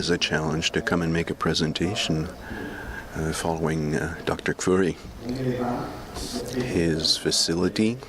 is a challenge to come and make a presentation following Dr. Khoury. His facility,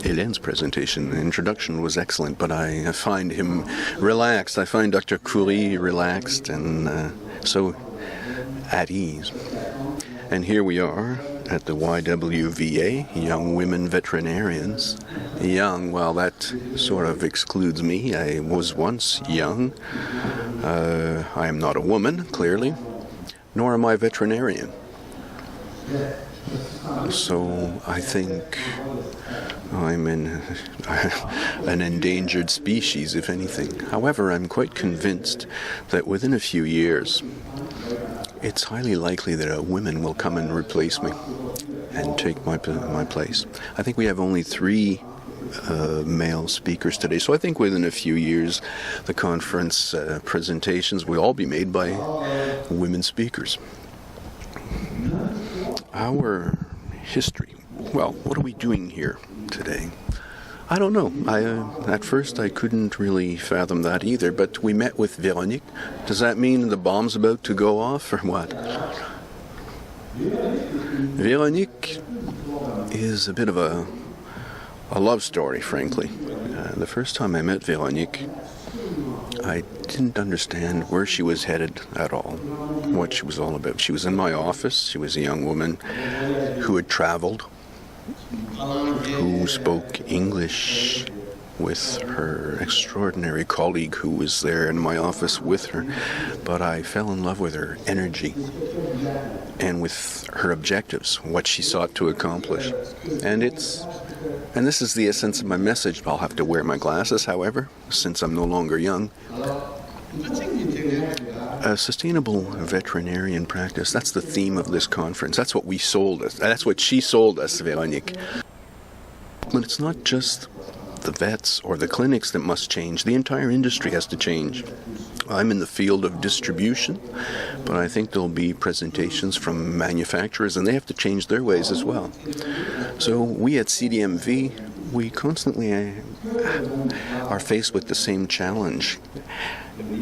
Hélène's presentation, the introduction was excellent, but I find him relaxed. I find Dr. Khoury relaxed and so at ease. And here we are at the YWVA, Young Women Veterinarians. Young, well, that sort of excludes me. I was once young. I am not a woman, clearly, nor am I a veterinarian. So I think I'm an endangered species, if anything. However, I'm quite convinced that within a few years, it's highly likely that a woman will come and replace me and take my place. I think we have only 3 male speakers today, so I think within a few years, the conference presentations will all be made by women speakers. Our history. Well, what are we doing here today? I don't know. At first I couldn't really fathom that either, but we met with Véronique. Does that mean the bomb's about to go off or what? Véronique is a bit of a love story, frankly. The first time I met Véronique, I didn't understand where she was headed at all, what she was all about. She was in my office. She was a young woman who had traveled, who spoke English with her extraordinary colleague who was there in my office with her. But I fell in love with her energy and with her objectives, what she sought to accomplish. And this is the essence of my message. I'll have to wear my glasses, however, since I'm no longer young. A sustainable veterinarian practice, that's the theme of this conference. That's what we sold us. That's what she sold us, Véronique. But it's not just the vets or the clinics that must change. The entire industry has to change. I'm in the field of distribution, but I think there'll be presentations from manufacturers, and they have to change their ways as well. So we at CDMV, we constantly are faced with the same challenge.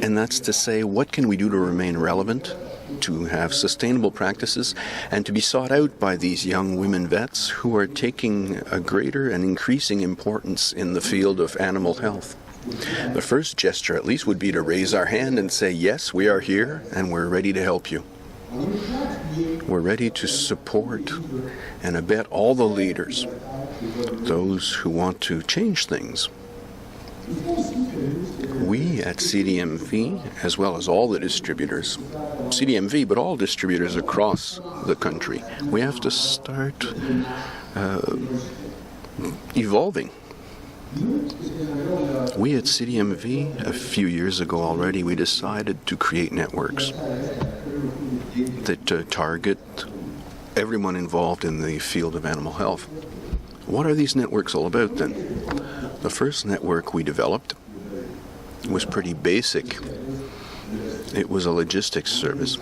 And that's to say, what can we do to remain relevant, to have sustainable practices, and to be sought out by these young women vets who are taking a greater and increasing importance in the field of animal health. The first gesture, at least, would be to raise our hand and say, yes, we are here, and we're ready to help you. We're ready to support and abet all the leaders, those who want to change things. We at CDMV, as well as all the distributors, CDMV, but all distributors across the country, we have to start evolving. We at CDMV, a few years ago already, we decided to create networks that target everyone involved in the field of animal health. What are these networks all about then? The first network we developed was pretty basic. It was a logistics service.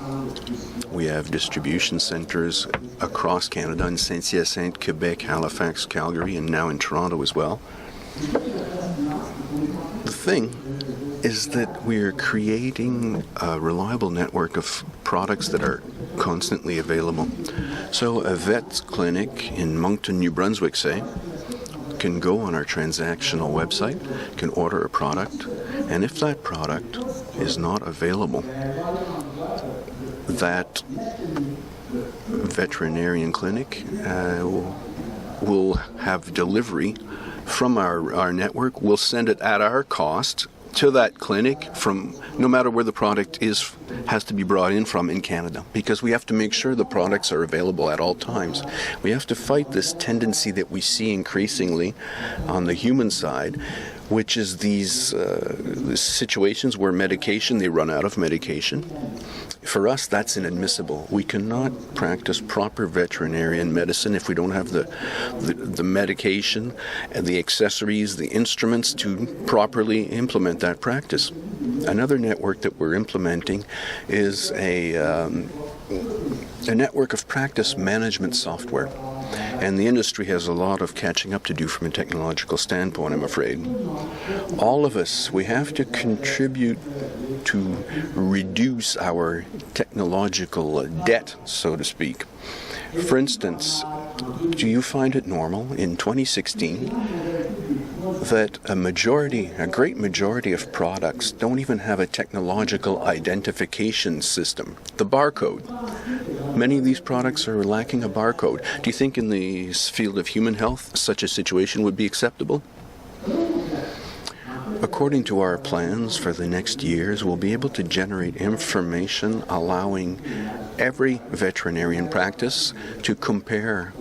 We have distribution centers across Canada in Saint-Hyacinthe, Quebec, Halifax, Calgary, and now in Toronto as well. The thing is that we're creating a reliable network of products that are constantly available. So a vet clinic in Moncton, New Brunswick, say, can go on our transactional website, can order a product, and if that product is not available, that veterinarian clinic will have delivery from our network. We'll send it at our cost to that clinic from no matter where the product has to be brought in from in Canada, because we have to make sure the products are available at all times. We have to fight this tendency that we see increasingly on the human side, which is these situations where they run out of medication. For us, that's inadmissible. We cannot practice proper veterinarian medicine if we don't have the medication and the accessories, the instruments to properly implement that practice. Another network that we're implementing is a network of practice management software. And the industry has a lot of catching up to do from a technological standpoint, I'm afraid. All of us, we have to contribute to reduce our technological debt, so to speak. For instance, do you find it normal in 2016 that a great majority of products don't even have a technological identification system, the barcode? Many of these products are lacking a barcode. Do you think in the field of human health such a situation would be acceptable? According to our plans for the next years, we'll be able to generate information allowing every veterinarian practice to compare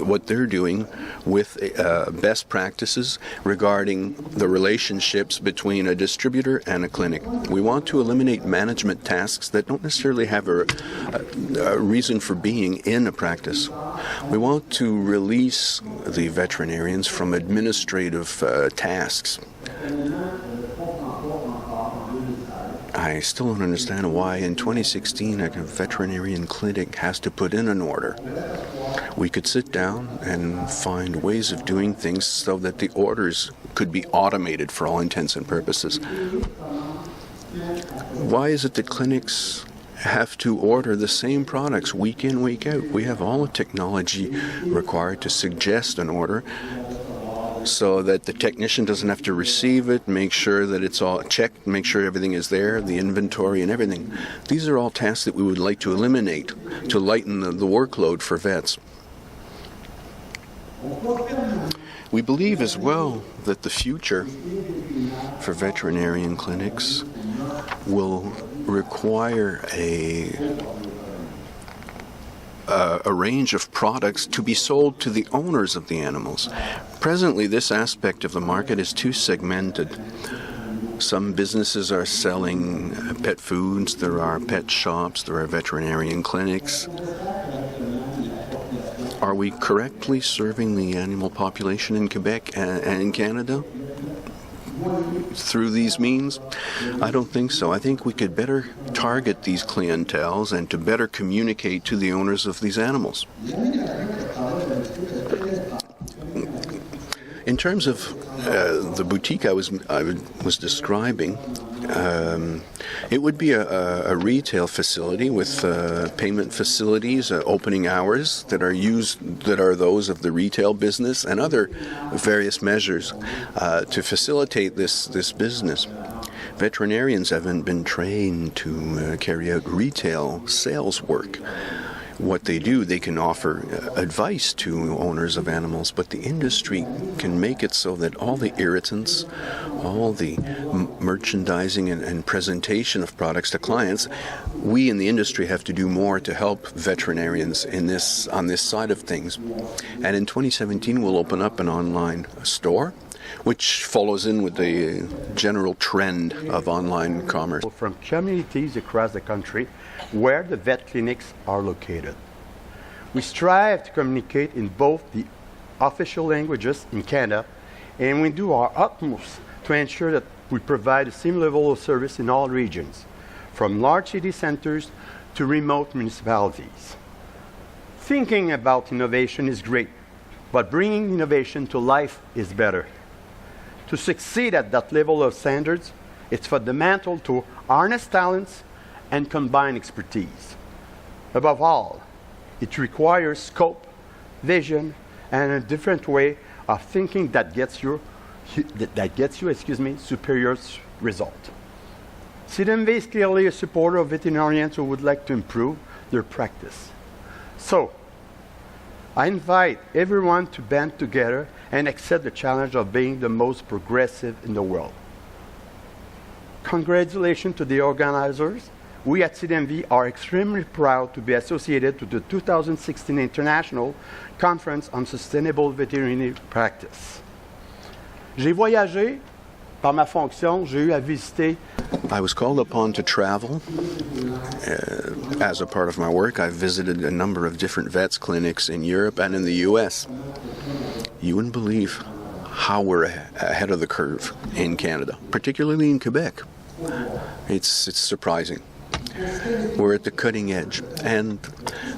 what they're doing with best practices regarding the relationships between a distributor and a clinic. We want to eliminate management tasks that don't necessarily have a reason for being in a practice. We want to release the veterinarians from administrative tasks. I still don't understand why in 2016 a veterinarian clinic has to put in an order. We could sit down and find ways of doing things so that the orders could be automated for all intents and purposes. Why is it that clinics have to order the same products week in, week out? We have all the technology required to suggest an order so that the technician doesn't have to receive it, make sure that it's all checked, make sure everything is there, the inventory and everything. These are all tasks that we would like to eliminate to lighten the workload for vets. We believe as well that the future for veterinarian clinics will require a range of products to be sold to the owners of the animals. Presently, this aspect of the market is too segmented. Some businesses are selling pet foods, there are pet shops, there are veterinarian clinics. Are we correctly serving the animal population in Quebec and in Canada through these means? I don't think so. I think we could better target these clienteles and to better communicate to the owners of these animals. In terms of the boutique I was describing, it would be a retail facility with payment facilities, opening hours that are those of the retail business, and other various measures to facilitate this business. Veterinarians haven't been trained to carry out retail sales work. What they do, they can offer advice to owners of animals, but the industry can make it so that all the irritants, all the merchandising and presentation of products to clients, we in the industry have to do more to help veterinarians on this side of things. And in 2017, we'll open up an online store, which follows in with the general trend of online commerce. From communities across the country where the vet clinics are located. We strive to communicate in both the official languages in Canada, and we do our utmost to ensure that we provide the same level of service in all regions, from large city centers to remote municipalities. Thinking about innovation is great, but bringing innovation to life is better. To succeed at that level of standards, it's fundamental to harness talents and combine expertise. Above all, it requires scope, vision, and a different way of thinking that gets you superior result. CDMV is clearly a supporter of veterinarians who would like to improve their practice. So, I invite everyone to band together and accept the challenge of being the most progressive in the world. Congratulations to the organizers. We at CDMV are extremely proud to be associated to the 2016 International Conference on Sustainable Veterinary Practice. J'ai voyagé par ma fonction, j'ai eu à visiter. I was called upon to travel. As a part of my work, I've visited a number of different vets clinics in Europe and in the US. You wouldn't believe how we're ahead of the curve in Canada, particularly in Quebec. It's surprising. We're at the cutting edge. And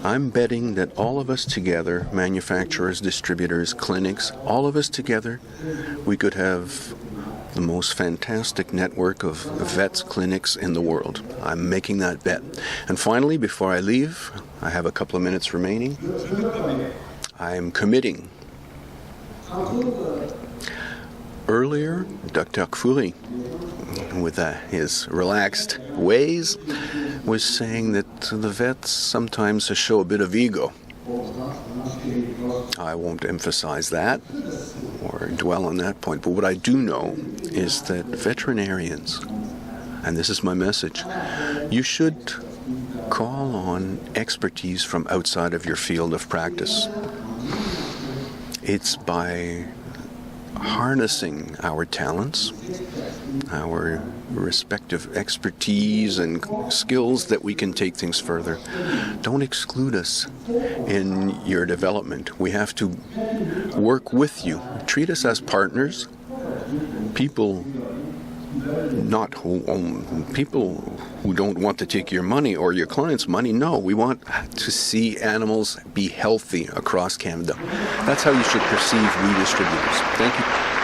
I'm betting that all of us together, manufacturers, distributors, clinics, all of us together, we could have the most fantastic network of vets clinics in the world. I'm making that bet. And finally, before I leave, I have a couple of minutes remaining. I'm committing. Earlier, Dr. Khoury, with his relaxed ways, was saying that the vets sometimes show a bit of ego. I won't emphasize that or dwell on that point, but what I do know is that veterinarians, and this is my message, you should call on expertise from outside of your field of practice. It's by harnessing our talents, our respective expertise and skills that we can take things further. Don't exclude us in your development. We have to work with you. Treat us as partners, people who don't want to take your money or your clients' money. No, we want to see animals be healthy across Canada. That's how you should perceive we distributors. Thank you.